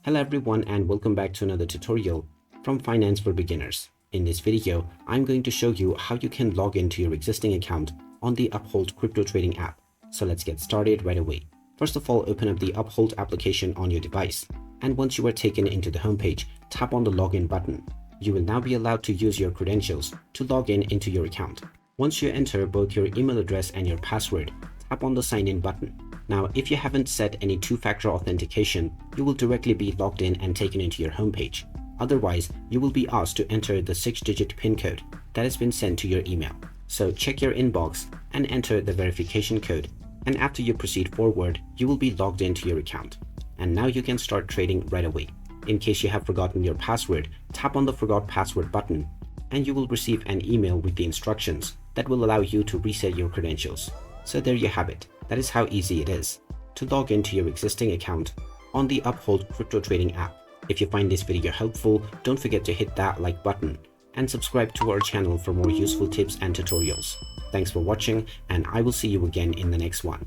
Hello everyone and welcome back to another tutorial from Finance for Beginners. In this video, I'm going to show you how you can log into your existing account on the Uphold Crypto Trading App. So let's get started right away. First of all, open up the Uphold application on your device. And once you are taken into the homepage, tap on the login button. You will now be allowed to use your credentials to log in into your account. Once you enter both your email address and your password, tap on the sign in button. Now, if you haven't set any two-factor authentication, you will directly be logged in and taken into your homepage. Otherwise, you will be asked to enter the 6-digit PIN code that has been sent to your email. So check your inbox and enter the verification code. And after you proceed forward, you will be logged into your account. And now you can start trading right away. In case you have forgotten your password, tap on the Forgot Password button, and you will receive an email with the instructions that will allow you to reset your credentials. So there you have it. That is how easy it is to log into your existing account on the Uphold Crypto Trading App. If you find this video helpful, don't forget to hit that like button and subscribe to our channel for more useful tips and tutorials. Thanks for watching, and I will see you again in the next one.